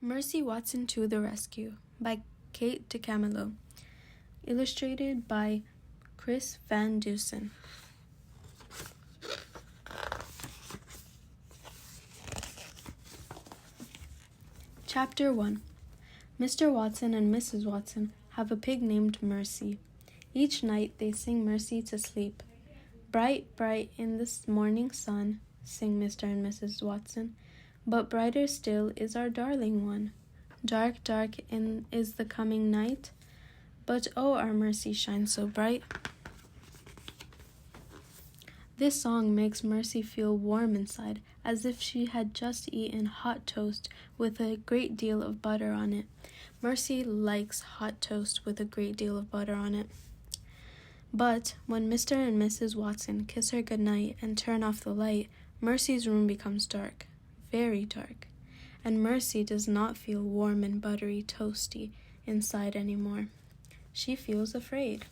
Mercy Watson to the Rescue by Kate DiCamillo. Illustrated by Chris Van Dusen. Chapter 1. Mr. Watson and Mrs. Watson have a pig named Mercy. Each night they sing Mercy to sleep. Bright, bright in the morning sun, sing Mr. and Mrs. Watson, but brighter still is our darling one. Dark, dark is the coming night, but oh, our Mercy shines so bright. This song makes Mercy feel warm inside, as if she had just eaten hot toast with a great deal of butter on it. Mercy likes hot toast with a great deal of butter on it. But when Mr. and Mrs. Watson kiss her goodnight and turn off the light, Mercy's room becomes dark, very dark, and Mercy does not feel warm and buttery toasty inside anymore. She feels afraid.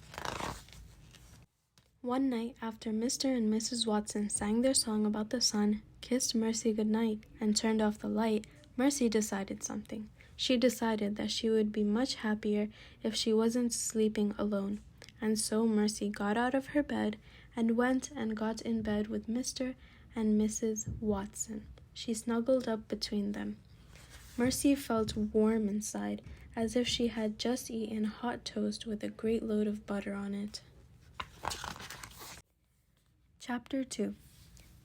One night after Mr. and Mrs. Watson sang their song about the sun, kissed Mercy goodnight, and turned off the light, Mercy decided something. She decided that she would be much happier if she wasn't sleeping alone. And so Mercy got out of her bed and went and got in bed with Mr. and Mrs. Watson. She snuggled up between them. Mercy felt warm inside, as if she had just eaten hot toast with a great load of butter on it. Chapter 2.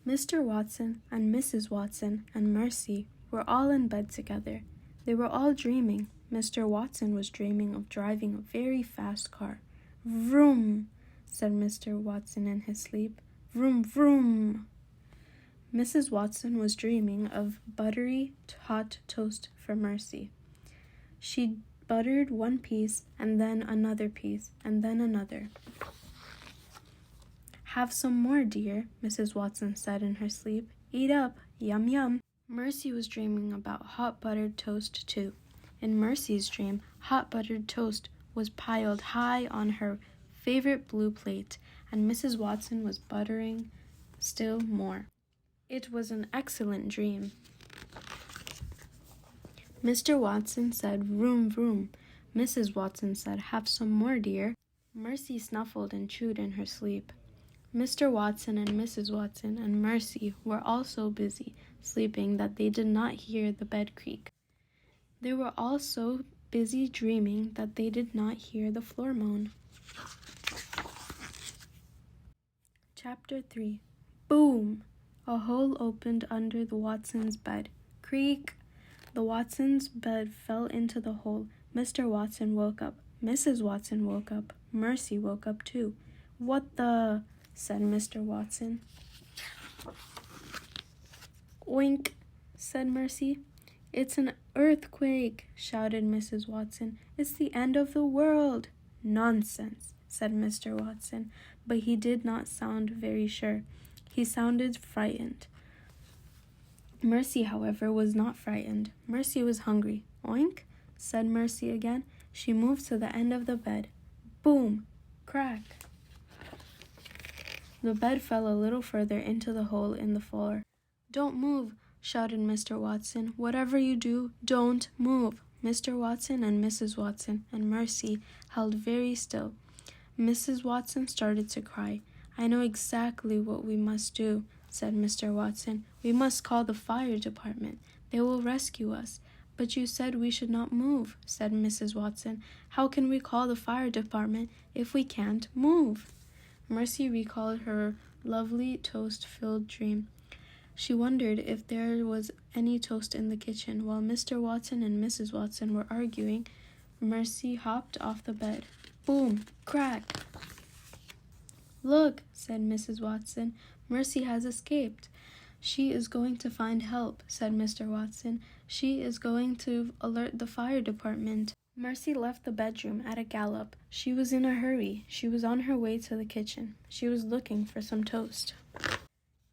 Mr. Watson and Mrs. Watson and Mercy were all in bed together. They were all dreaming. Mr. Watson was dreaming of driving a very fast car. Vroom, said Mr. Watson in his sleep. Vroom, vroom. Mrs. Watson was dreaming of buttery hot toast for Mercy. She buttered one piece, and then another piece, and then another. Have some more, dear, Mrs. Watson said in her sleep. Eat up, yum, yum. Mercy was dreaming about hot buttered toast, too. In Mercy's dream, hot buttered toast was piled high on her favorite blue plate, and Mrs. Watson was buttering still more. It was an excellent dream. Mr. Watson said, vroom, vroom. Mrs. Watson said, have some more, dear. Mercy snuffled and chewed in her sleep. Mr. Watson and Mrs. Watson and Mercy were all so busy sleeping that they did not hear the bed creak. They were all so busy dreaming that they did not hear the floor moan. Chapter 3. Boom! A hole opened under the Watsons' bed. Creak! The Watsons' bed fell into the hole. Mr. Watson woke up. Mrs. Watson woke up. Mercy woke up too. What the? Said Mr. Watson. Oink, said Mercy. It's an earthquake, shouted Mrs. Watson. It's the end of the world. Nonsense, said Mr. Watson, but he did not sound very sure. He sounded frightened. Mercy, however, was not frightened. Mercy was hungry. Oink, said Mercy again. She moved to the end of the bed. Boom, crack. The bed fell a little further into the hole in the floor. Don't move, shouted Mr. Watson. Whatever you do, don't move. Mr. Watson and Mrs. Watson and Mercy held very still. Mrs. Watson started to cry. I know exactly what we must do, said Mr. Watson. We must call the fire department. They will rescue us. But you said we should not move, said Mrs. Watson. How can we call the fire department if we can't move? Mercy recalled her lovely toast-filled dream. She wondered if there was any toast in the kitchen. While Mr. Watson and Mrs. Watson were arguing, Mercy hopped off the bed. Boom! Crack! Look, said Mrs. Watson. Mercy has escaped. She is going to find help, said Mr. Watson. She is going to alert the fire department. Mercy left the bedroom at a gallop. She was in a hurry. She was on her way to the kitchen. She was looking for some toast.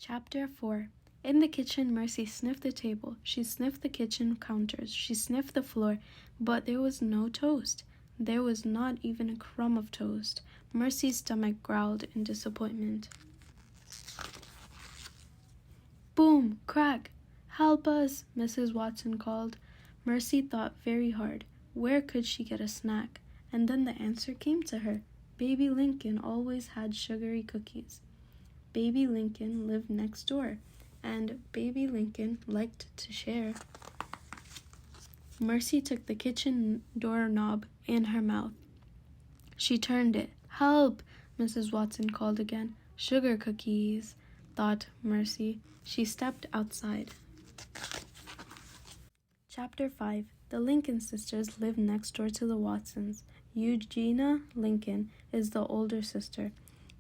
Chapter 4. In the kitchen, Mercy sniffed the table. She sniffed the kitchen counters. She sniffed the floor, but there was no toast. There was not even a crumb of toast. Mercy's stomach growled in disappointment. Boom! Crack! Help us! Mrs. Watson called. Mercy thought very hard. Where could she get a snack? And then the answer came to her. Baby Lincoln always had sugary cookies. Baby Lincoln lived next door, and Baby Lincoln liked to share. Mercy took the kitchen doorknob in her mouth. She turned it. Help! Mrs. Watson called again. Sugar cookies, thought Mercy. She stepped outside. Chapter 5. The Lincoln sisters lived next door to the Watsons. Eugenia Lincoln is the older sister.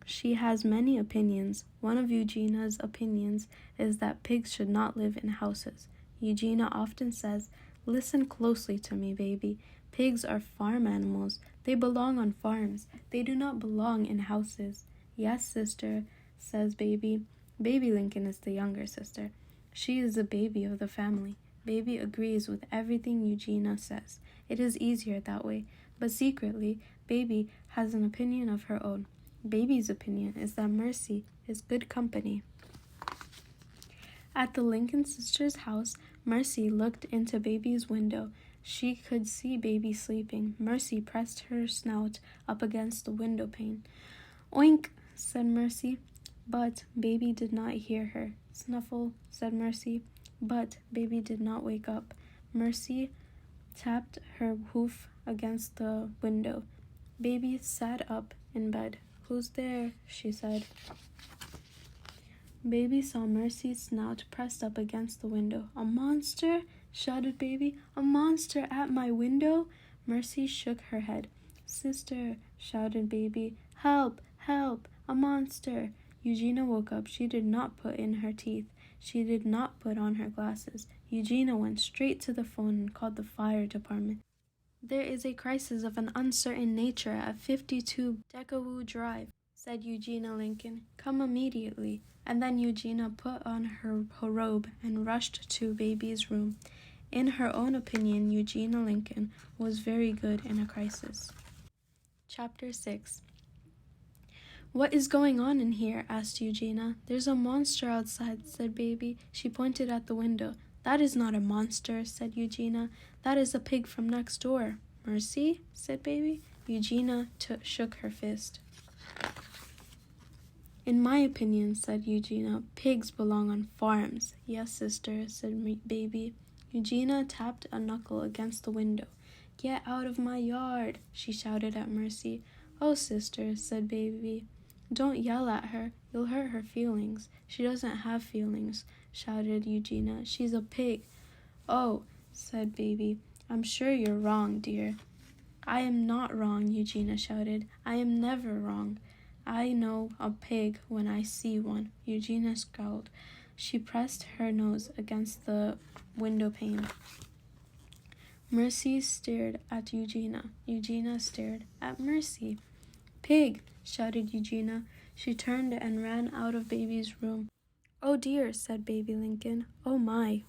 She has many opinions. One of Eugenia's opinions is that pigs should not live in houses. Eugenia often says, "Listen closely to me, baby. Pigs are farm animals. They belong on farms. They do not belong in houses." "Yes, sister," says Baby. Baby Lincoln is the younger sister. She is the baby of the family. Baby agrees with everything Eugenia says. It is easier that way. But secretly, Baby has an opinion of her own. Baby's opinion is that Mercy is good company. At the Lincoln sisters' house, Mercy looked into Baby's window. She could see Baby sleeping. Mercy pressed her snout up against the window pane. "Oink," said Mercy. But Baby did not hear her. "Snuffle," said Mercy. But Baby did not wake up. Mercy tapped her hoof against the window. Baby sat up in bed. "Who's there?" she said. Baby saw Mercy's snout pressed up against the window. "A monster?" shouted Baby. "A monster at my window?" Mercy shook her head. "Sister," shouted Baby. "Help! Help! A monster!" Eugenia woke up. She did not put in her teeth. She did not put on her glasses. Eugenia went straight to the phone and called the fire department. "There is a crisis of an uncertain nature at 52 Decawoo Drive," said Eugenia Lincoln. "Come immediately." And then Eugenia put on her robe and rushed to Baby's room. In her own opinion, Eugenia Lincoln was very good in a crisis. Chapter 6. "What is going on in here?" asked Eugenia. "There's a monster outside," said Baby. She pointed at the window. "That is not a monster," said Eugenia. "That is a pig from next door." "Mercy?" said Baby. Eugenia shook her fist. "In my opinion," said Eugenia, "pigs belong on farms." "Yes, sister," said Baby. Eugenia tapped a knuckle against the window. "Get out of my yard," she shouted at Mercy. "Oh, sister," said Baby. "Don't yell at her. You'll hurt her feelings." "She doesn't have feelings," shouted Eugenia. "She's a pig." "Oh," said Baby. "I'm sure you're wrong, dear." "I am not wrong," Eugenia shouted. "I am never wrong. I know a pig when I see one." Eugenia scowled. She pressed her nose against the window pane. Mercy stared at Eugenia. Eugenia stared at Mercy. "Pig!" shouted Eugenia. She turned and ran out of Baby's room. "Oh dear," said Baby Lincoln. "Oh my."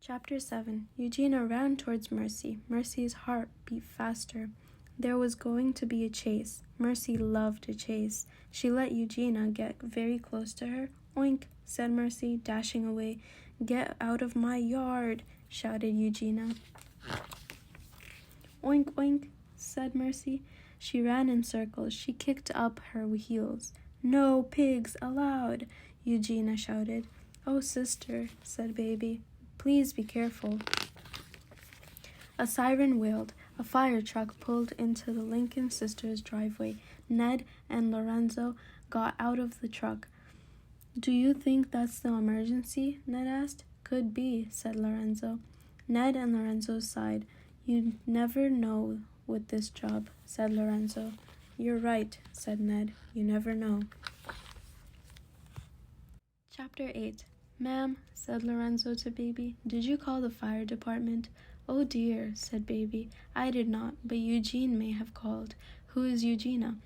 Chapter 7. Eugenia ran towards Mercy. Mercy's heart beat faster. There was going to be a chase. Mercy loved a chase. She let Eugenia get very close to her. "Oink," said Mercy, dashing away. "Get out of my yard," shouted Eugenia. "Oink, oink," said Mercy. She ran in circles. She kicked up her heels. "No pigs allowed," Eugenia shouted. "Oh, sister," said Baby. "Please be careful." A siren wailed. A fire truck pulled into the Lincoln sisters' driveway. Ned and Lorenzo got out of the truck. "Do you think that's the emergency?" Ned asked. "Could be," said Lorenzo. Ned and Lorenzo sighed. "You never know with this job," said Lorenzo. "You're right," said Ned. "You never know." Chapter 8. "Ma'am," said Lorenzo to Baby, "did you call the fire department?" "Oh dear," said Baby. "I did not, but Eugene may have called." "Who is Eugenia?"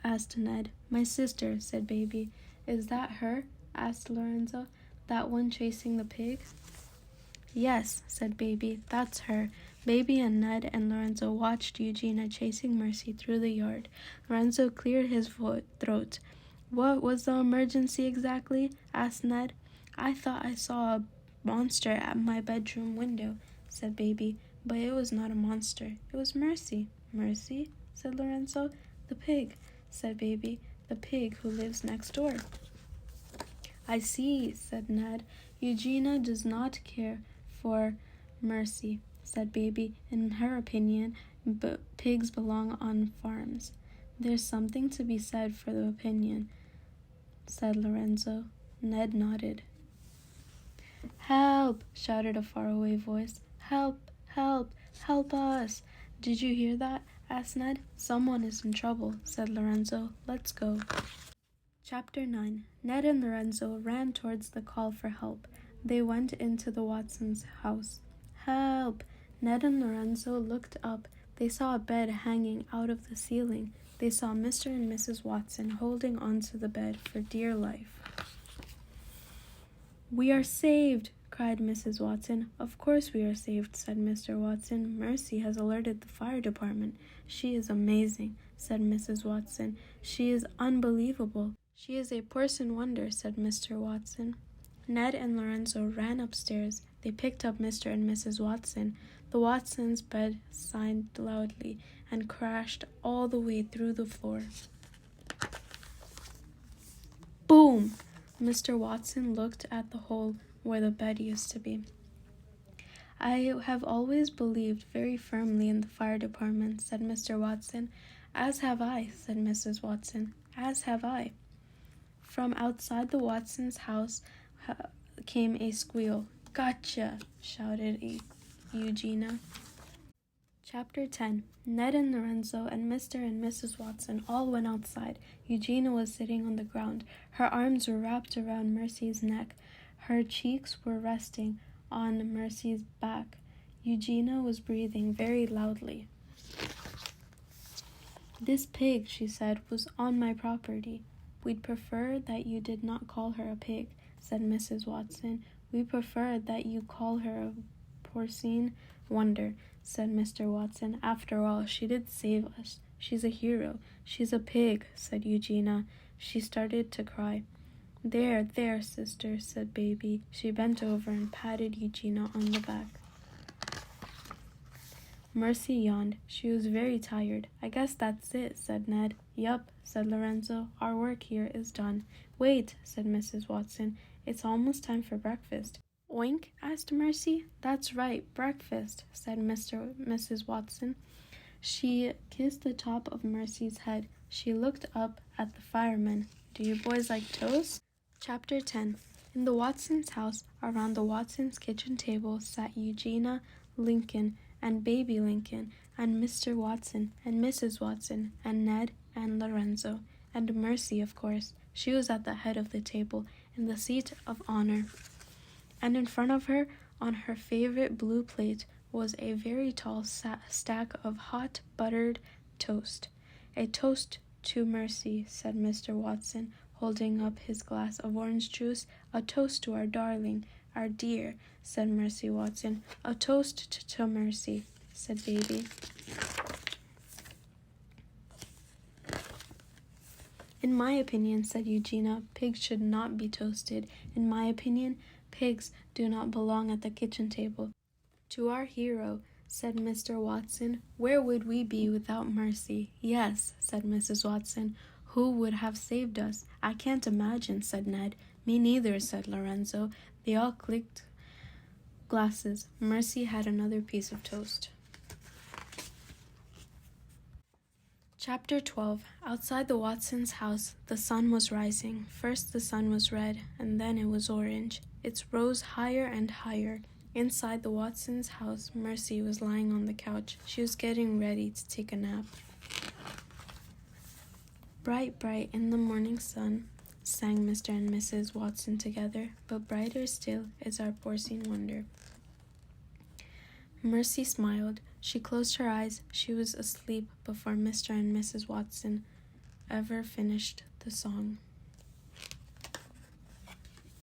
asked Ned. "My sister," said Baby. "Is that her?" asked Lorenzo. "That one chasing the pig?" "Yes," said Baby. "That's her." Baby and Ned and Lorenzo watched Eugenia chasing Mercy through the yard. Lorenzo cleared his throat. "What was the emergency exactly?" asked Ned. "I thought I saw a monster at my bedroom window." said Baby, but it was not a monster. It was Mercy. Mercy? Said Lorenzo. The pig, said Baby, the pig who lives next door. I see, said Ned. Eugenia does not care for Mercy, said Baby. In her opinion, pigs belong on farms. There's something to be said for the opinion, said Lorenzo. Ned nodded. Help! Shouted a faraway voice. Help! Help! Help us! Did you hear that? Asked Ned. Someone is in trouble, said Lorenzo. Let's go. Chapter 9. Ned and Lorenzo ran towards the call for help. They went into the Watsons' house. Help! Ned and Lorenzo looked up. They saw a bed hanging out of the ceiling. They saw Mr. and Mrs. Watson holding onto the bed for dear life. We are saved, cried Mrs. Watson. Of course we are saved, said Mr. Watson. Mercy has alerted the fire department. She is amazing, said Mrs. Watson. She is unbelievable. She is a person wonder, said Mr. Watson. Ned and Lorenzo ran upstairs. They picked up Mr. and Mrs. Watson. The Watsons' bed sighed loudly and crashed all the way through the floor. Boom! Mr. Watson looked at the hole where the bed used to be. I have always believed very firmly in the fire department, said Mr. Watson. As have I, said Mrs. Watson. As have I. From outside the Watsons' house came a squeal. Gotcha! Shouted Eugenia. Chapter 10. Ned and Lorenzo and Mr. and Mrs. Watson all went outside. Eugenia was sitting on the ground. Her arms were wrapped around Mercy's neck. Her cheeks were resting on Mercy's back. Eugenia was breathing very loudly. This pig, she said, was on my property. We'd prefer that you did not call her a pig, said Mrs. Watson. We prefer that you call her a porcine wonder, said Mr. Watson. After all, she did save us. She's a hero. She's a pig, said Eugenia. She started to cry. There, there, sister, said Baby. She bent over and patted Eugenia on the back. Mercy yawned. She was very tired. I guess that's it, said Ned. Yup, said Lorenzo. Our work here is done. Wait, said Mrs. Watson. It's almost time for breakfast. Oink? Asked Mercy. That's right, breakfast, said Mrs. Watson. She kissed the top of Mercy's head. She looked up at the firemen. Do you boys like toast? Chapter 10. In the Watsons' house, around the Watsons' kitchen table, sat Eugenia, Lincoln, and Baby Lincoln, and Mr. Watson, and Mrs. Watson, and Ned, and Lorenzo, and Mercy, of course. She was at the head of the table, in the seat of honor. And in front of her, on her favorite blue plate, was a very tall stack of hot buttered toast. A toast to Mercy, said Mr. Watson, holding up his glass of orange juice. A toast to our darling, our dear, said Mercy Watson. A toast to Mercy, said Baby. In my opinion, said Eugenia, pigs should not be toasted. In my opinion, pigs do not belong at the kitchen table. To our hero, said Mr. Watson. Where would we be without Mercy? Yes, said Mrs. Watson. Who would have saved us? I can't imagine, said Ned. Me neither, said Lorenzo. They all clicked glasses. Mercy had another piece of toast. Chapter 12. Outside the Watsons' house, the sun was rising. First the sun was red, and then it was orange. It rose higher and higher. Inside the Watsons' house, Mercy was lying on the couch. She was getting ready to take a nap. Bright, bright in the morning sun, sang Mr. and Mrs. Watson together, but brighter still is our porcine wonder. Mercy smiled. She closed her eyes. She was asleep before Mr. and Mrs. Watson ever finished the song.